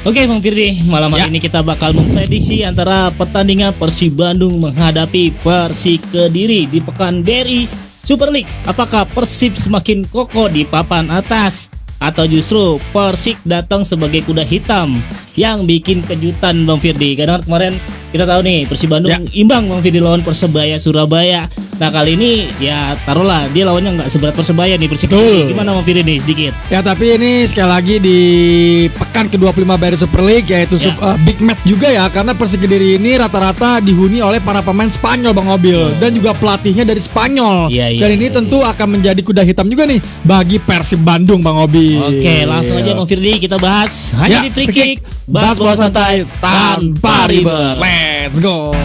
Oke Bang Firdi, malam hari ini kita bakal memprediksi antara pertandingan Persib Bandung menghadapi Persik Kediri di Pekan BRI Super League. Apakah Persib semakin kokoh di papan atas atau justru Persik datang sebagai kuda hitam yang bikin kejutan Bang Firdi? Karena kemarin kita tahu nih Persib Bandung imbang Bang Firdi lawan Persebaya Surabaya. Nah kali ini ya taruhlah dia lawannya nggak seberat Persebaya nih, Persik Kediri. Gimana Bang Firdi nih sedikit? Ya tapi ini sekali lagi di pekan ke-25 BRI Super League yaitu big match juga ya, karena Persik Kediri ini rata-rata dihuni oleh para pemain Spanyol Bang Obil dan juga pelatihnya dari Spanyol. Dan ini tentu akan menjadi kuda hitam juga nih bagi Persib Bandung Bang Obil. Oke, langsung aja Bang Firdi kita bahas hanya di Free Kick, bahas bola santai tanpa ribet. Let's go.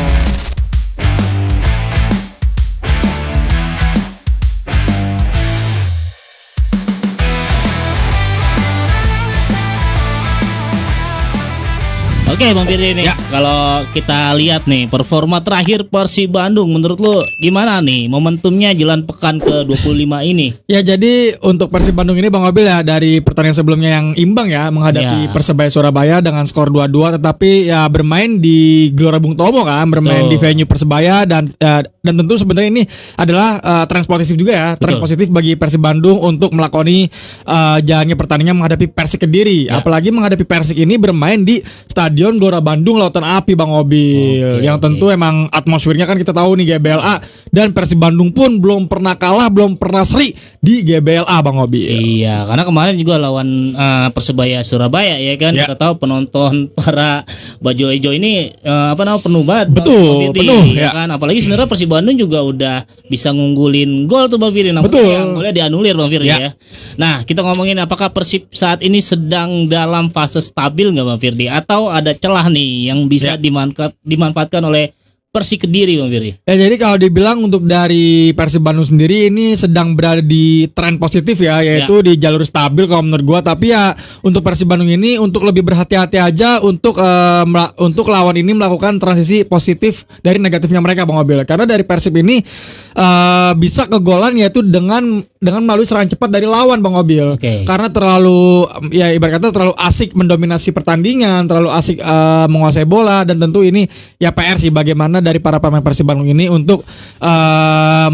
Oke Bang Firdi nih, kalau kita lihat nih performa terakhir Persib Bandung, menurut lu gimana nih momentumnya jelang pekan ke-25 ini? Ya jadi untuk Persib Bandung ini Bang Obil ya, dari pertandingan sebelumnya yang imbang ya menghadapi Persebaya Surabaya dengan skor 2-2, tetapi ya bermain di Gelora Bung Tomo kan, bermain di venue Persebaya dan tentu sebenarnya ini adalah tren positif juga ya, tren positif bagi Persib Bandung untuk melakoni jalannya pertandingan menghadapi Persik Kediri. Apalagi menghadapi Persik ini bermain di Stadion Gelora Bandung Lautan Api Bang Obil, yang tentu emang atmosfernya kan kita tahu nih GBLA, dan Persib Bandung pun belum pernah kalah, belum pernah seri di GBLA Bang Obil. Iya, karena kemarin juga lawan Persebaya Surabaya ya kan, kita tahu penonton para baju hijau ini penuh banget. Betul, penuh ya kan, apalagi sebenarnya Persib Bandung juga udah bisa ngunggulin gol tuh Bang Firdi, namun yang golnya dianulir Bang Firdi ya. Nah, kita ngomongin apakah Persib saat ini sedang dalam fase stabil nggak Bang Firdi, atau ada celah nih yang bisa dimanfaatkan oleh Persik Kediri Bang Firdi? Ya jadi kalau dibilang untuk dari Persib Bandung sendiri ini sedang berada di tren positif ya, yaitu di jalur stabil kalau menurut gua. Tapi ya untuk Persib Bandung ini untuk lebih berhati-hati aja untuk lawan ini melakukan transisi positif dari negatifnya mereka Bang Obil. Karena dari Persib ini bisa kegolan yaitu dengan melalui serangan cepat dari lawan Bang Obil. Karena terlalu ya ibarat kata terlalu asik mendominasi pertandingan, terlalu asik menguasai bola, dan tentu ini ya PR sih bagaimana dari para pemain Persib Bandung ini untuk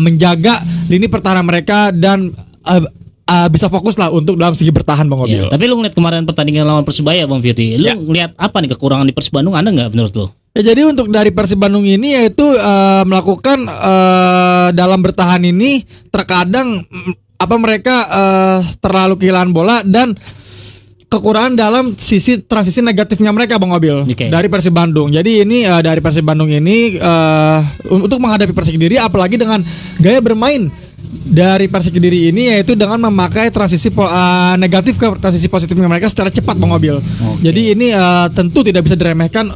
menjaga lini pertahanan mereka dan bisa fokus lah untuk dalam segi bertahan Bang Obil. Tapi lu ngeliat kemarin pertandingan lawan Persebaya Bang Firdi, lu ngeliat apa nih kekurangan di Persib Bandung, ada nggak menurut lu? Ya jadi untuk dari Persib Bandung ini yaitu melakukan dalam bertahan ini terkadang mereka terlalu kehilangan bola dan kekurangan dalam sisi transisi negatifnya mereka Bang Obil dari Persib Bandung. Jadi ini dari Persib Bandung ini untuk menghadapi Persik Kediri, apalagi dengan gaya bermain dari Persik Kediri ini yaitu dengan memakai transisi negatif ke transisi positifnya mereka secara cepat Bang Obil. Jadi ini tentu tidak bisa diremehkan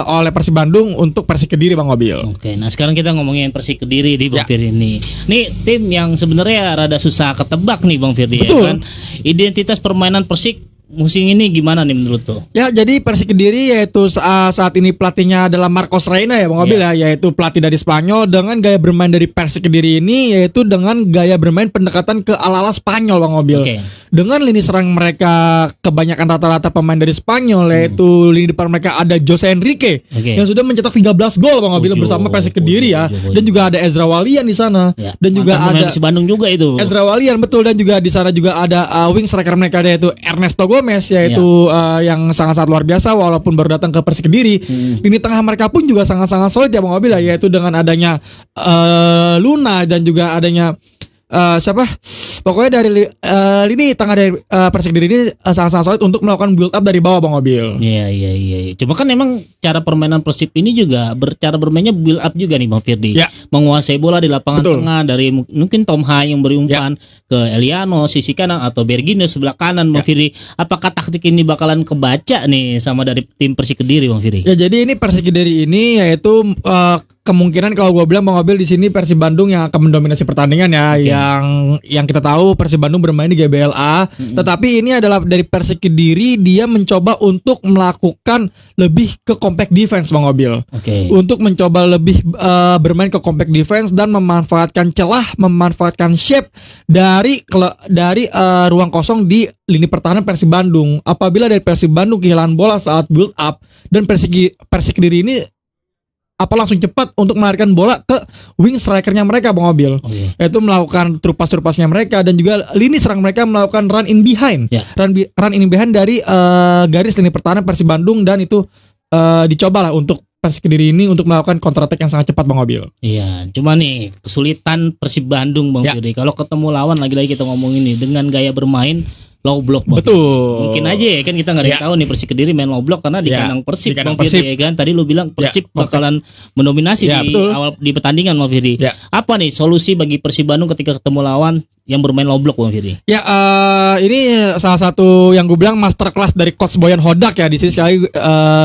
oleh Persib Bandung untuk Persik Kediri Bang Obil. Nah sekarang kita ngomongin Persik Kediri di Bang Firdi ini. Ini tim yang sebenarnya rada susah ketebak nih Bang Firdi ya kan. Identitas permainan Persik musim ini gimana nih menurut tuh? Ya jadi Persik Kediri yaitu saat ini pelatihnya adalah Marcos Reina ya Bang Obil ya, yaitu pelatih dari Spanyol, dengan gaya bermain dari Persik Kediri ini yaitu dengan gaya bermain pendekatan ke ala-ala Spanyol Bang Obil. Dengan lini serang mereka kebanyakan rata-rata pemain dari Spanyol, yaitu lini depan mereka ada Jose Enrique yang sudah mencetak 13 gol Bang Obil bersama Persik Kediri ya. Dan juga ada Ezra Walian di sana. Dan juga ada Persib Bandung juga itu. Ezra Walian betul, dan juga di sana juga ada wing striker mereka yaitu Ernesto Gomez, yaitu yang sangat-sangat luar biasa walaupun baru datang ke Persik Kediri. Lini tengah mereka pun juga sangat-sangat solid ya Bang Obil ya, yaitu dengan adanya Luna dan juga adanya pokoknya dari lini tengah dari Persik Kediri ini sangat-sangat solid untuk melakukan build up dari bawah Bang Obil. Iya. Cuma kan emang cara permainan Persib ini juga cara bermainnya build up juga nih Bang Firdi. Menguasai bola di lapangan tengah dari mungkin Tom Hai yang beri umpan ke Eliano sisi kanan atau Bergino sebelah kanan Bang Firdi. Apakah taktik ini bakalan kebaca nih sama dari tim Persik Kediri Bang Firdi? Ya jadi ini Persik Kediri ini yaitu kemungkinan kalau gue bilang Bang Obil di sini Persib Bandung yang akan mendominasi pertandingan ya. Okay. Yang kita tahu Persib Bandung bermain di GBLA, tetapi ini adalah dari Persik Kediri, dia mencoba untuk melakukan lebih ke compact defense Bang Obil. Okay. Untuk mencoba lebih bermain ke compact defense dan memanfaatkan celah, memanfaatkan shape dari ruang kosong di lini pertahanan Persib Bandung. Apabila dari Persib Bandung kehilangan bola saat build up, dan Persik Kediri ini langsung cepat untuk melarikan bola ke wing strikernya mereka Bang Obil. Yaitu melakukan trupas-trupasnya mereka, dan juga lini serang mereka melakukan run in behind. Run in behind dari garis lini pertahanan Persib Bandung, dan itu dicobalah untuk Persik Kediri ini untuk melakukan counter attack yang sangat cepat Bang Obil. Iya, cuma nih kesulitan Persib Bandung Bang Firdy. Kalau ketemu lawan lagi-lagi kita ngomongin nih dengan gaya bermain low block Bang. Betul. Mungkin aja ya kan kita nggak ada yang tahu nih Persik Kediri main low block karena di kandang Persib Bang Firdy ya kan. Tadi lu bilang Persib bakalan mendominasi di awal di pertandingan Bang Firdy. Apa nih solusi bagi Persib Bandung ketika ketemu lawan yang bermain low block Bang Firdy? Ya ini salah satu yang gue bilang masterclass dari Coach Boyan Hodak ya. Di sini sekali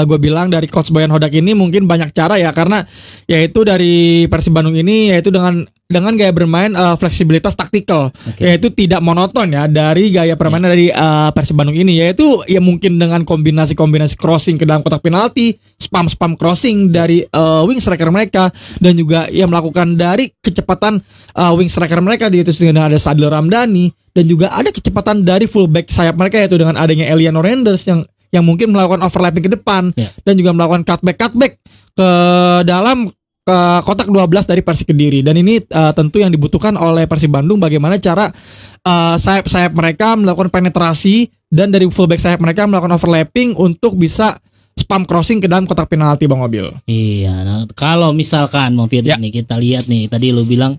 gue bilang dari Coach Boyan Hodak ini mungkin banyak cara ya, karena yaitu dari Persib Bandung ini yaitu dengan gaya bermain fleksibilitas taktikal, yaitu tidak monoton ya dari gaya permainan dari Persib Bandung ini, yaitu ya mungkin dengan kombinasi crossing ke dalam kotak penalti, spam crossing dari wing striker mereka, dan juga ya melakukan dari kecepatan wing striker mereka, yaitu dengan ada Sadil Ramdhani, dan juga ada kecepatan dari fullback sayap mereka, yaitu dengan adanya Eliano Renders yang mungkin melakukan overlapping ke depan, dan juga melakukan cutback ke dalam ke kotak 12 dari Persik Kediri. Dan ini tentu yang dibutuhkan oleh Persib Bandung, bagaimana cara sayap-sayap mereka melakukan penetrasi, dan dari fullback sayap mereka melakukan overlapping untuk bisa spam crossing ke dalam kotak penalti Bang Obil. Iya, nah, kalau misalkan Bang Firdy nih kita lihat nih, tadi lu bilang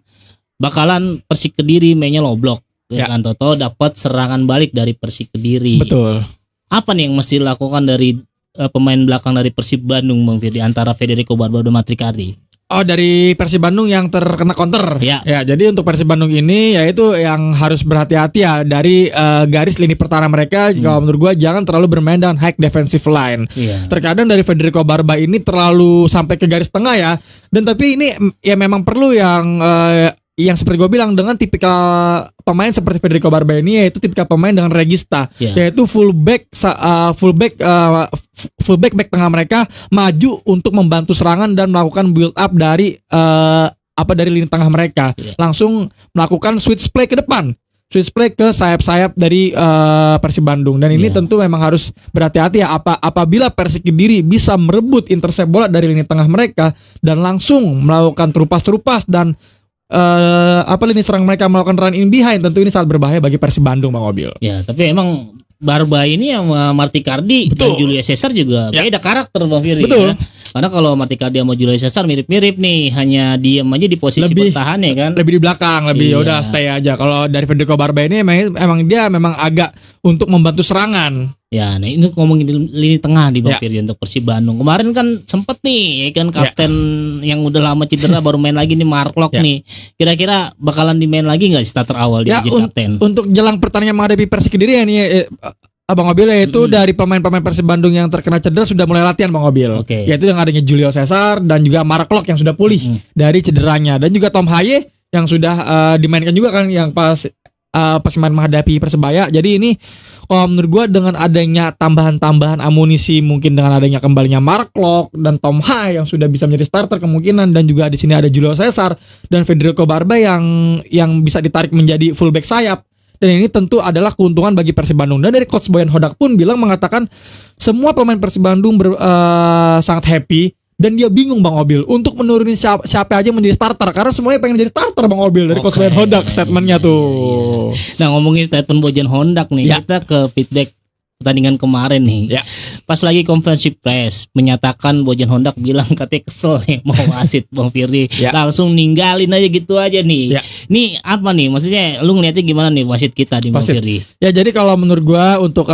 bakalan Persik Kediri mainnya low block, kan Toto dapat serangan balik dari Persik Kediri. Betul. Apa nih yang mesti dilakukan dari pemain belakang dari Persib Bandung Bang Firdy, antara Federico Barbado dan Matricardi? Oh, dari Persib Bandung yang terkena counter. Ya, jadi untuk Persib Bandung ini yaitu yang harus berhati-hati ya dari garis lini pertahanan mereka. Kalau menurut gua jangan terlalu bermain dengan high defensive line. Terkadang dari Federico Barba ini terlalu sampai ke garis tengah ya. Dan tapi ini ya memang perlu yang seperti gue bilang, dengan tipikal pemain seperti Federico Barba ini, yaitu tipikal pemain dengan regista, yaitu fullback back tengah mereka maju untuk membantu serangan dan melakukan build up dari dari lini tengah mereka, langsung melakukan switch play ke depan, switch play ke sayap-sayap dari Persib Bandung. Dan ini tentu memang harus berhati-hati ya, apabila Persik Kediri bisa merebut intercept bola dari lini tengah mereka dan langsung melakukan terupas dan lini serang mereka melakukan run in behind, tentu ini sangat berbahaya bagi Persib Bandung Bang Obil. Ya, tapi emang Barba ini sama Matricardi dan Julio Cesar juga beda karakter Bang Firdy. Betul. Ya. Karena kalau Matricardi sama Julio Cesar mirip-mirip nih, hanya diem aja di posisi bertahan ya kan. Lebih di belakang, udah stay aja. Kalau dari Federico Barba ini emang dia agak untuk membantu serangan. Ya, nah ini ngomongin di lini tengah di Bang Firdy untuk Persib Bandung. Kemarin kan sempet nih, ya kan kapten yang udah lama cedera baru main lagi nih, Mark Locke nih. Kira-kira bakalan dimain lagi nggak starter awal dia jadi kapten? Untuk jelang pertandingan menghadapi Persik Kediri ya nih, Bang Obil, yaitu dari pemain-pemain Persib Bandung yang terkena cedera sudah mulai latihan Bang Obil. Yaitu dengan adanya Julio Cesar dan juga Mark Locke yang sudah pulih dari cederanya, dan juga Tom Haye yang sudah dimainkan juga kan yang pas main menghadapi Persebaya. Jadi ini kalau menurut gue dengan adanya tambahan amunisi, mungkin dengan adanya kembalinya Mark Locke dan Tom Haye yang sudah bisa menjadi starter kemungkinan, dan juga di sini ada Julio Cesar dan Federico Barba yang bisa ditarik menjadi fullback sayap. Dan ini tentu adalah keuntungan bagi Persib Bandung. Dan dari Coach Boyan Hodak pun mengatakan semua pemain Persib Bandung sangat happy, dan dia bingung Bang Obil untuk menurunin siapa aja menjadi starter, karena semuanya pengen jadi starter Bang Obil dari Coach Boyan Hodak statementnya tuh. Nah, ngomongin statement Boyan Hodak nih, kita ke feedback pertandingan kemarin nih. Pas lagi konferensi press menyatakan Boyan Hodak bilang katanya kesel nih mau wasit Bang Firdy. Langsung ninggalin aja gitu aja nih. Nih apa nih? Maksudnya lu ngeliatnya gimana nih wasit kita di Bang Firdy? Ya, jadi kalau menurut gua untuk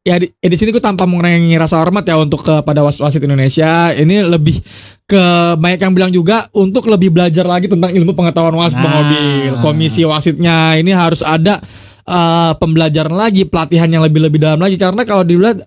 di sini gua tanpa mengurangi rasa hormat ya untuk kepada wasit Indonesia, ini lebih ke banyak yang bilang juga untuk lebih belajar lagi tentang ilmu pengetahuan wasit Bang Obil. Komisi wasitnya ini harus ada pembelajaran lagi, pelatihan yang lebih dalam lagi, karena kalau dilihat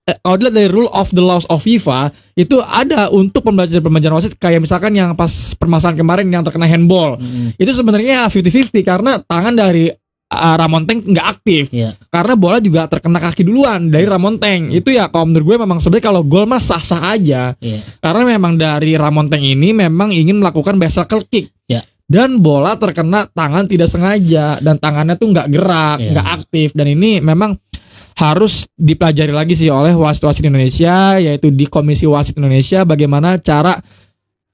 kalau dilihat dari rule of the laws of FIFA itu ada untuk pembelajaran wasit kayak misalkan yang pas permasalahan kemarin yang terkena handball. Itu sebenarnya 50-50 karena tangan dari Ramonteng nggak aktif. Karena bola juga terkena kaki duluan dari Ramonteng. Itu ya kalau menurut gue memang sebenarnya kalau gol mah sah-sah aja. Karena memang dari Ramonteng ini memang ingin melakukan bicycle kick. Dan bola terkena tangan tidak sengaja dan tangannya tuh nggak gerak, nggak aktif, dan ini memang harus dipelajari lagi sih oleh wasit-wasit Indonesia, yaitu di Komisi Wasit Indonesia bagaimana cara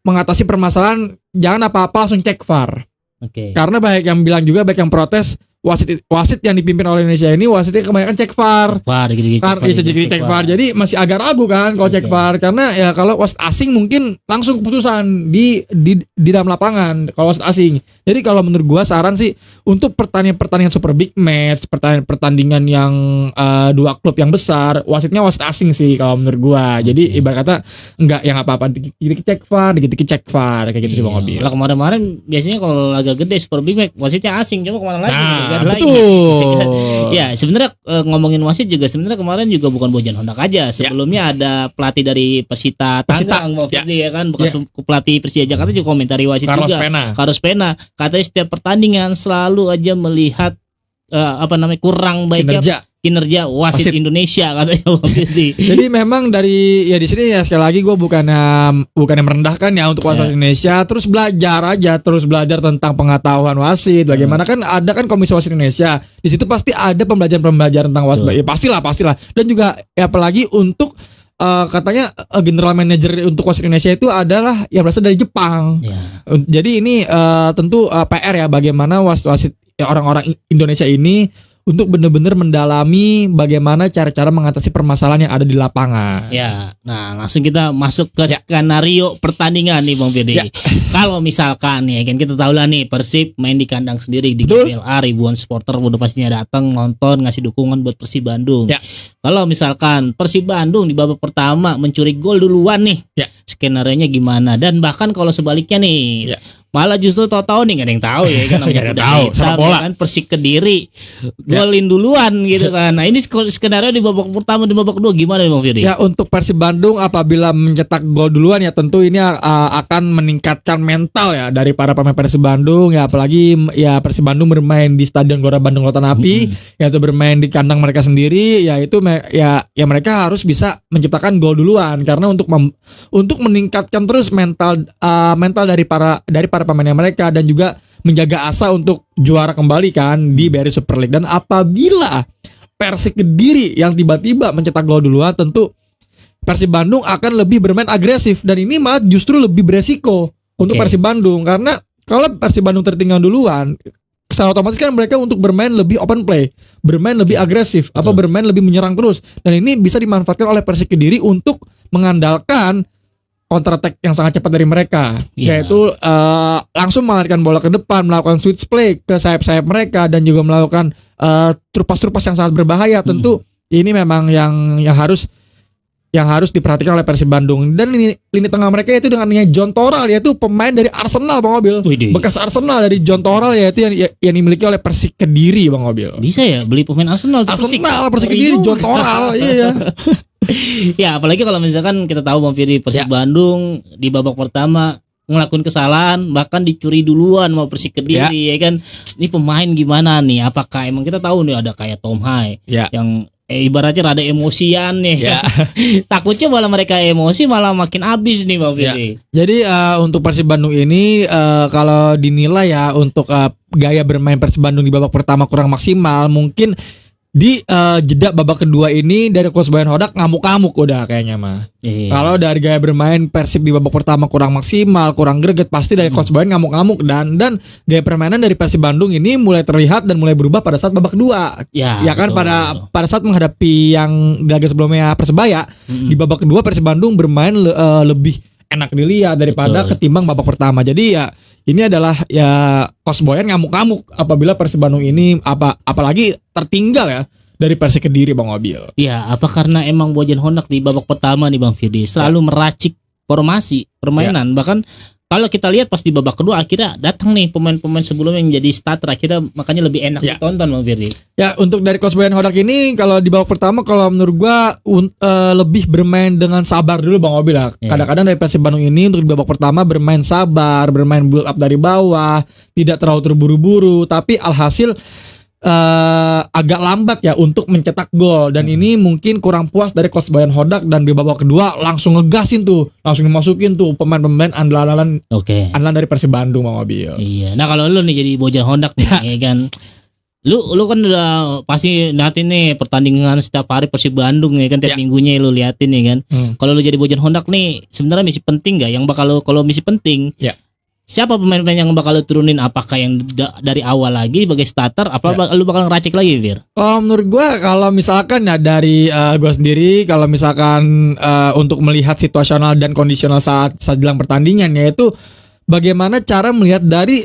mengatasi permasalahan jangan apa-apa langsung cek VAR. Karena banyak yang bilang juga, banyak yang protes wasit yang dipimpin oleh Indonesia ini wasitnya kebanyakan cek VAR. Cek VAR. Jadi masih agak ragu kan kalau cek VAR, karena ya kalau wasit asing mungkin langsung keputusan di dalam lapangan kalau wasit asing. Jadi kalau menurut gua saran sih untuk pertandingan super big match, pertandingan yang dua klub yang besar, wasitnya wasit asing sih kalau menurut gua. Jadi ibarat kata enggak yang apa-apa dikit-dikit cek VAR, dikit-dikit cek VAR kayak gitu sih Bang Obi. Kalau kemarin biasanya kalau agak gede super big match wasitnya asing, coba kemana lagi? Betul. Ya sebenarnya ngomongin wasit juga sebenarnya kemarin juga bukan Bojan Hondak aja. Sebelumnya ada pelatih dari Persita Tangerang, ya kan, bekas pelatih Persija Jakarta juga komentari wasit Carlos Pena. Katanya setiap pertandingan selalu aja melihat kurang baiknya kinerja wasit Indonesia katanya. Jadi memang dari di sini ya sekali lagi gue bukannya merendahkan ya untuk wasit Indonesia, terus belajar tentang pengetahuan wasit. Bagaimana kan ada kan Komisi Wasit Indonesia. Di situ pasti ada pembelajaran tentang wasit. Ya pastilah. Dan juga ya apalagi untuk katanya general manager untuk wasit Indonesia itu adalah yang berasal dari Jepang. Jadi ini tentu PR ya bagaimana wasit orang-orang Indonesia ini untuk benar-benar mendalami bagaimana cara-cara mengatasi permasalahan yang ada di lapangan. Nah langsung kita masuk ke skenario pertandingan nih Bang Firdi. Kalau misalkan nih kan kita tahu lah nih Persib main di kandang sendiri di GBLA, ribuan supporter udah pastinya datang nonton, ngasih dukungan buat Persib Bandung. Kalau misalkan Persib Bandung di babak pertama mencuri gol duluan nih, skenarionya gimana? Dan bahkan kalau sebaliknya nih, malah justru tahu-tahu nih nggak ada yang tahu ya kan, namanya udah hitam kan, Persik Kediri golin duluan gitu kan. Nah ini skenario di babak pertama, di babak kedua gimana nih Bang Firdi? Ya untuk Persib Bandung apabila mencetak gol duluan ya tentu ini akan meningkatkan mental ya dari para pemain Persib Bandung ya, apalagi ya Persib Bandung bermain di Stadion Gelora Bandung Lautan Api, yaitu bermain di kandang mereka sendiri, yaitu ya mereka harus bisa menciptakan gol duluan karena untuk meningkatkan terus mental dari para pemainnya mereka dan juga menjaga asa untuk juara kembali kan di BRI Super League. Dan apabila Persik Kediri yang tiba-tiba mencetak gol duluan, tentu Persib Bandung akan lebih bermain agresif dan ini malah justru lebih beresiko untuk Persib Bandung, karena kalau Persib Bandung tertinggal duluan secara otomatis kan mereka untuk bermain lebih open play, bermain lebih agresif, bermain lebih menyerang terus, dan ini bisa dimanfaatkan oleh Persik Kediri untuk mengandalkan counter attack yang sangat cepat dari mereka, yaitu langsung mengalirkan bola ke depan, melakukan switch play ke sayap-sayap mereka dan juga melakukan trupas-trupas yang sangat berbahaya. Tentu ini memang yang harus diperhatikan oleh Persib Bandung. Dan lini tengah mereka itu dengan John Toral, yaitu pemain dari Arsenal Bang Obil. Bekas Arsenal dari John Toral, yaitu yang dimiliki oleh Persik Kediri Bang Obil. Bisa ya beli pemain Arsenal Persik Kediri John Toral. Iya. Ya apalagi kalau misalkan kita tahu Bang Firdi, Persib Bandung di babak pertama ngelakuin kesalahan, bahkan dicuri duluan mau Persik Kediri ya kan. Ini pemain gimana nih? Apakah emang kita tahu nih ada kayak Tom Hai yang ibaratnya rada emosian nih. Takutnya malah mereka emosi malah makin habis nih Bang Firdi. Jadi untuk Persib Bandung ini kalau dinilai ya untuk gaya bermain Persib Bandung di babak pertama kurang maksimal, mungkin di jeda babak kedua ini dari Coach Boyan Hodak ngamuk-ngamuk udah kayaknya mah. Kalau dari gaya bermain Persib di babak pertama kurang maksimal, kurang greget, pasti dari Coach Boyan ngamuk-ngamuk dan gaya permainan dari Persib Bandung ini mulai terlihat dan mulai berubah pada saat babak kedua. Ya kan pada saat menghadapi yang di laga sebelumnya Persebaya, di babak kedua Persib Bandung bermain lebih enak dilihat daripada ketimbang babak pertama. Jadi ya ini adalah ya Coach Boyan ngamuk-ngamuk apabila Persib Bandung ini apalagi tertinggal ya dari Persik Kediri Bang Obil. Ya, apa karena emang Bojan Hondak di babak pertama nih Bang Firdi selalu meracik formasi permainan, bahkan kalau kita lihat pas di babak kedua akhirnya datang nih pemain-pemain sebelumnya yang jadi starter, akhirnya makanya lebih enak ditonton Bang Firdi. Ya, untuk dari Coach Boyan Hodak ini kalau di babak pertama kalau menurut gua lebih bermain dengan sabar dulu Bang Obil lah. Kadang-kadang dari Persib Bandung ini untuk di babak pertama bermain sabar, bermain build up dari bawah, tidak terlalu terburu-buru, tapi alhasil agak lambat ya untuk mencetak gol, dan ini mungkin kurang puas dari Coach Boyan Hodak, dan di babak kedua langsung ngegasin tuh, langsung dimasukin tuh pemain-pemain andalan dari Persib Bandung Bang Obil. Iya. Nah kalau lu nih jadi Bojan Hodak nih, ya kan, lu kan udah pasti liatin nih pertandingan setiap hari Persib Bandung ya kan, tiap minggunya lu liatin ya kan. Kalau lu jadi Bojan Hodak nih, sebenarnya misi penting nggak yang bakal lu, kalau misi penting? Siapa pemain-pemain yang bakal lu turunin? Apakah yang dari awal lagi sebagai starter? Apa lu bakal ngeracik lagi, Fir? Menurut gue kalau misalkan ya dari gue sendiri, kalau misalkan untuk melihat situasional dan kondisional saat jelang pertandingan, yaitu bagaimana cara melihat dari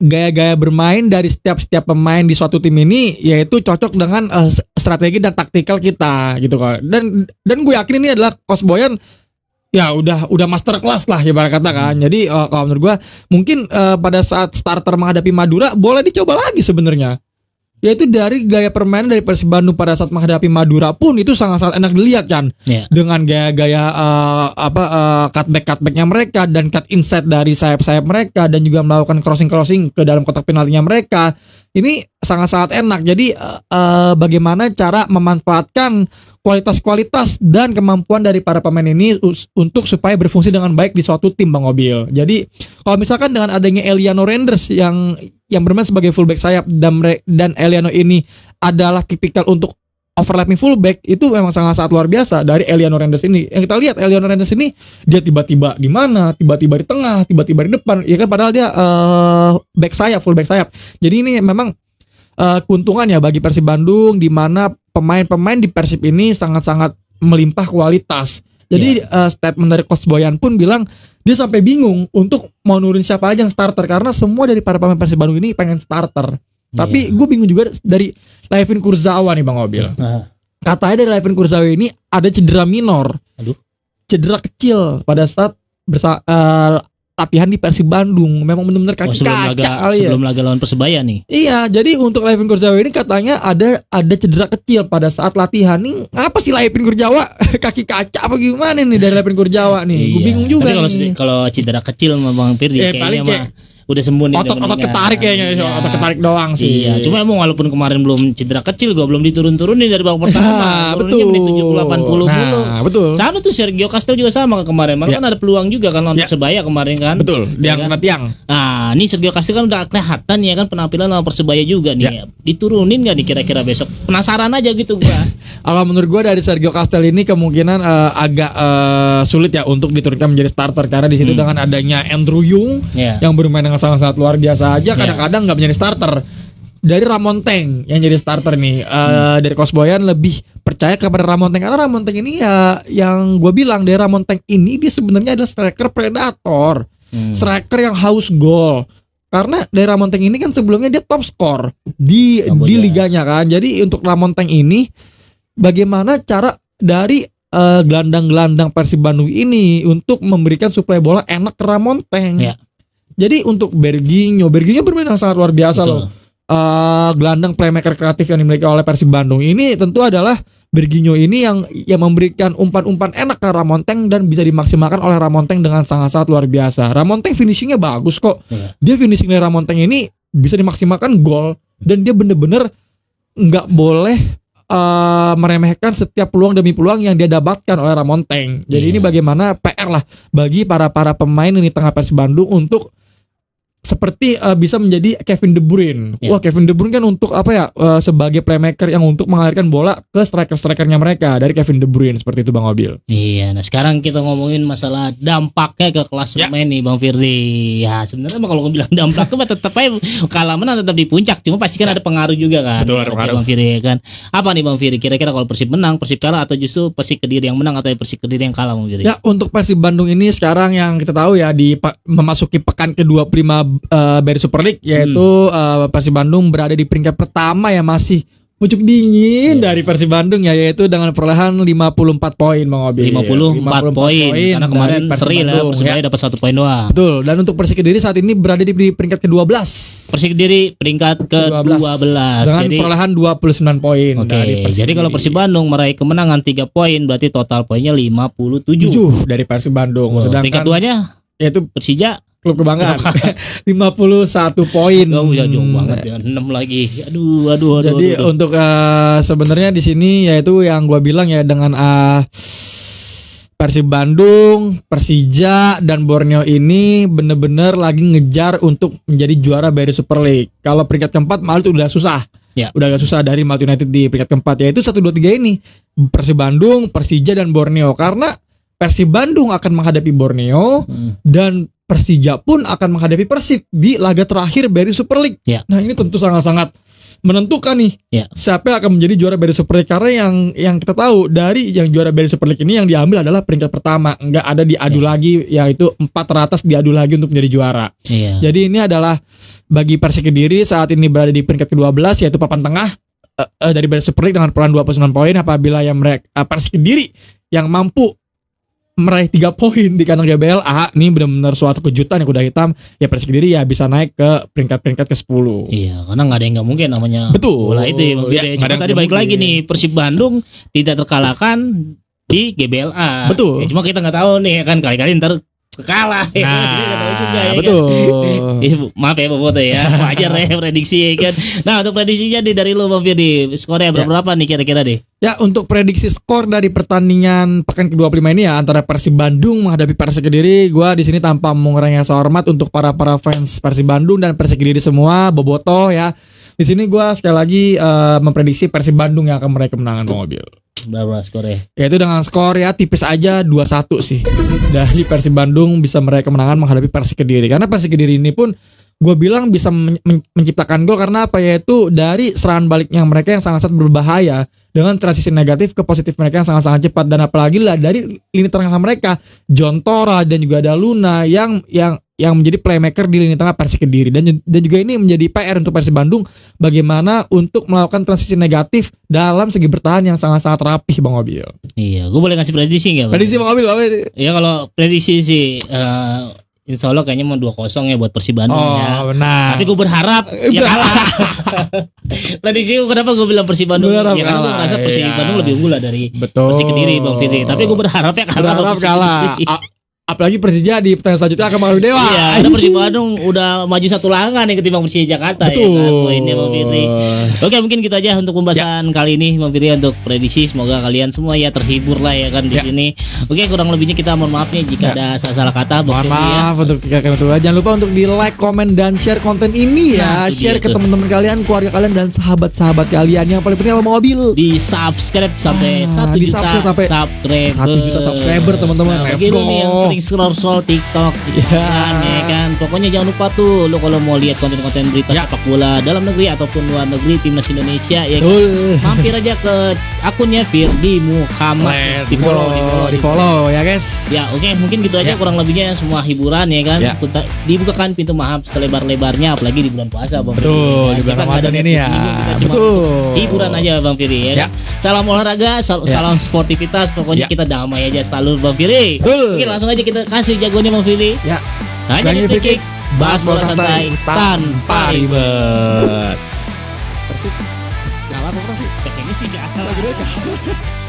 gaya-gaya bermain dari setiap pemain di suatu tim ini, yaitu cocok dengan strategi dan taktikal kita gitu kan. Dan gue yakin ini adalah Coach Boyan ya udah master class lah ibarat kata kan. Jadi kalau menurut gua mungkin pada saat starter menghadapi Madura boleh dicoba lagi sebenarnya. Yaitu dari gaya permainan dari Persib Bandung pada saat menghadapi Madura pun itu sangat-sangat enak dilihat kan. Dengan gaya-gaya cutback-cutbacknya mereka dan cut inside dari sayap-sayap mereka, dan juga melakukan crossing ke dalam kotak penaltinya mereka. Ini sangat-sangat enak. Jadi bagaimana cara memanfaatkan kualitas-kualitas dan kemampuan dari para pemain ini untuk supaya berfungsi dengan baik di suatu tim Bang Obil. Jadi kalau misalkan dengan adanya Eliano Renders yang bermain sebagai fullback sayap, dan Eliano ini adalah tipikal untuk overlapping fullback, itu memang sangat-sangat luar biasa dari Eliano Renders ini. Yang kita lihat Eliano Renders ini, dia tiba-tiba di mana, tiba-tiba di tengah, tiba-tiba di depan, ya kan, padahal dia back sayap, fullback sayap. Jadi ini memang keuntungan ya bagi Persib Bandung, di mana pemain-pemain di Persib ini sangat-sangat melimpah kualitas. Jadi statement dari Coach Boyan pun bilang dia sampai bingung untuk mau nurunin siapa aja yang starter, karena semua dari para pemain Persib Bandung ini pengen starter. Tapi gue bingung juga dari Layvin Kurzawa nih Bang Obil. Katanya dari Layvin Kurzawa ini ada cedera minor. Cedera kecil pada saat latihan di Persib Bandung. Memang benar-benar kaki kaca sebelum laga lawan Persebaya nih. Iya, jadi untuk Layvin Kurzawa ini katanya ada cedera kecil pada saat latihan. Nih apa sih Layvin Kurzawa kaki kaca apa gimana nih dari Layvin Kurzawa nih? Gue bingung juga. Tapi kalau cedera kecil sama Bang Firdi kayaknya mah udah sembuh nih. Otot ketarik kayaknya, otot ketarik doang sih. Iya, cuma emang walaupun kemarin belum cedera kecil, gue belum diturun-turunin dari babak pertama. Betul. Menit 70-80 dulu. Betul. Sama tuh Sergio Castel juga sama kemarin. Malah kan ada peluang juga kan lawan Persebaya kemarin kan. Betul. Dia kena tiang. Nah, ini Sergio Castel kan udah kelihatan ya kan penampilan lawan Persebaya juga nih. Diturunin enggak nih kira-kira besok? Penasaran aja gitu gua. Kalau menurut gua dari Sergio Castel ini kemungkinan agak sulit ya untuk diturunkan menjadi starter, karena di situ dengan adanya Andrew Yung yang bermain dengan sangat-sangat luar biasa aja, kadang-kadang nggak menjadi starter. Dari Ramonteng yang jadi starter nih, dari Coach Boyan lebih percaya kepada Ramonteng, karena Ramonteng ini ya yang gue bilang, dari Ramonteng ini dia sebenarnya adalah striker predator, striker yang haus gol. Karena dari Ramonteng ini kan sebelumnya dia top skor di liganya kan. Jadi untuk Ramonteng ini bagaimana cara dari gelandang-gelandang Persib Bandung ini untuk memberikan suplai bola enak ke Ramonteng. Jadi untuk Berginho bermain sangat luar biasa loh. Gelandang playmaker kreatif yang dimiliki oleh Persib Bandung ini tentu adalah Berginho ini yang memberikan umpan-umpan enak ke Ramonteng dan bisa dimaksimalkan oleh Ramonteng dengan sangat-sangat luar biasa. Ramonteng finishingnya bagus kok. Dia finishing dari Ramonteng ini bisa dimaksimalkan gol, dan dia bener-bener nggak boleh meremehkan setiap peluang demi peluang yang dia dapatkan oleh Ramonteng. Jadi ini bagaimana PR lah bagi para pemain ini tengah Persib Bandung untuk seperti bisa menjadi Kevin De Bruyne. Wah, Kevin De Bruyne kan untuk apa ya, sebagai playmaker yang untuk mengalirkan bola ke striker-strikernya mereka, dari Kevin De Bruyne seperti itu Bang Obil. Iya, nah sekarang kita ngomongin masalah dampaknya ke kelas pemain nih Bang Firdi. Ya sebenarnya kalau bilang dampaknya mah tetap aja kalah menang tetap di puncak, cuma pasti kan ada pengaruh juga kan. Betul, ada pengaruh Bang Firdi kan. Apa nih Bang Firdi, kira-kira kalau Persib menang, Persib kalah, atau justru Persib Kediri yang menang atau Persib Kediri yang kalah Bang Firdi? Ya, untuk Persib Bandung ini sekarang yang kita tahu ya memasuki pekan kedua prima dari Super League, yaitu Persib Bandung berada di peringkat pertama yang masih pucuk dingin dari Persib Bandung ya, yaitu dengan perolehan 54 poin Bang Obi. 54 poin. Karena kemarin seri lah Persibaya dapat 1 poin doang. Betul. Dan untuk Persik Kediri saat ini berada di peringkat ke-12. Persik Kediri peringkat ke-12 dengan perolehan 29 poin. Oke. Jadi kalau Persib Bandung meraih kemenangan 3 poin berarti total poinnya 57 dari Persib Bandung. Sedangkan peringkat 2-nya yaitu Persija klub kebanggaan 51 poin. Jauh banget ya, 6 lagi. Aduh. Jadi untuk sebenarnya di sini yaitu yang gua bilang ya, dengan Persib Bandung, Persija dan Borneo ini bener-bener lagi ngejar untuk menjadi juara BRI Super League. Kalau peringkat keempat malah itu udah susah. Ya. Udah agak susah dari Malang United di peringkat keempat, yaitu 1 2 3 ini. Persib Bandung, Persija dan Borneo, karena Persib Bandung akan menghadapi Borneo dan Persija pun akan menghadapi Persib di laga terakhir BRI Super League. Ya. Nah, ini tentu sangat-sangat menentukan nih. Ya. Siapa yang akan menjadi juara BRI Super League, karena yang kita tahu dari yang juara BRI Super League ini yang diambil adalah peringkat pertama, enggak ada diadu lagi, yaitu 4 teratas diadu lagi untuk menjadi juara. Ya. Jadi ini adalah bagi Persik Kediri saat ini berada di peringkat ke-12 yaitu papan tengah dari BRI Super League dengan perolehan 29 poin. Apabila yang Persik Kediri yang mampu meraih 3 poin di kandang GBLA, ini benar-benar suatu kejutan yang kuda hitam ya. Persik Kediri ya bisa naik ke peringkat ke-10. Iya, karena nggak ada yang nggak mungkin namanya. Betul. Bola itu ya, cuma tadi balik lagi nih, Persib Bandung tidak terkalahkan di GBLA. Betul. Ya, cuma kita nggak tahu nih kan, kali-kali ntar kalah. Betul. Maaf ya Boboto ya, wajar ya prediksi ya kan. Nah, untuk prediksinya dari lu Bang Firdi, skornya berapa nih kira-kira deh? Ya, untuk prediksi skor dari pertandingan pekan ke-25 ini ya antara Persib Bandung menghadapi Persik Kediri, gua di sini tanpa mengurangi rasa hormat untuk para fans Persib Bandung dan Persik Kediri semua, Boboto ya. Di sini gua sekali lagi memprediksi Persib Bandung yang akan meraih kemenangan mobil. Berapa skornya? Yaitu dengan skor ya tipis aja 2-1 sih. Dari Persib Bandung bisa meraih kemenangan menghadapi Persik Kediri. Karena Persik Kediri ini pun gue bilang bisa menciptakan gol karena apa, yaitu dari serangan baliknya mereka yang sangat-sangat berbahaya dengan transisi negatif ke positif mereka yang sangat-sangat cepat, dan apalagi lah dari lini tengah mereka John Tora dan juga ada Luna yang menjadi playmaker di lini tengah Persik Kediri, dan juga ini menjadi PR untuk Persib Bandung bagaimana untuk melakukan transisi negatif dalam segi bertahan yang sangat-sangat rapih Bang Obil. Iya, gue boleh kasih prediksi nggak? Prediksi Bang Obil apa? Iya, kalau prediksi sih insya Allah kayaknya mau 2-0 ya buat Persib Bandung ya. Benar. Tapi gue berharap ya kalah. Prediksi gue kenapa gue bilang Persib Bandung? Ya karena gue merasa Persib Bandung lebih unggul dari Persik Kediri Bang Firdi. Tapi gue berharap ya kalah. Apalagi Persija di pertandingan selanjutnya akan melawan Dewa. Iya, karena Persib Bandung udah maju 1 langkah nih ketimbang Persija Jakarta. Betul. Ya kan. Poinnya Bang Firdi. Oke, mungkin gitu aja untuk pembahasan kali ini Bang Firdi untuk prediksi. Semoga kalian semua ya terhibur lah ya kan di sini. Oke, kurang lebihnya kita mohon maaf nih jika ada salah kata. Mohon maaf untuk jangan lupa untuk di like, komen dan share konten ini ya. Share ke teman-teman kalian, keluarga kalian dan sahabat-sahabat kalian. Yang paling penting apa mobil? Di subscribe sampai 1 juta subscriber teman-teman. Let's go. Scroll TikTok, Instagram ya kan. Pokoknya jangan lupa tuh lo kalau mau lihat konten-konten berita sepak bola dalam negeri ataupun luar negeri timnas Indonesia ya kan. Mampir aja ke akunnya Firdi Muhammad. Di follow ya guys. Ya oke, mungkin gitu aja kurang lebihnya semua hiburan ya kan. Dibukakan pintu maaf selebar-lebarnya apalagi di bulan puasa Bang Firdi. Betul, di bulan Ramadan ini ya. Betul. Hiburan aja Bang Firdi ya. Salam olahraga, salam sportivitas, pokoknya kita damai aja selalu Bang Firdi. Oke, langsung aja kita kasih jagoannya Bang Firdi. Ya. Hanya di Free Kick, bahas bola santai tanpa ribet. Persib kalah apa sih? Ini sih kalah.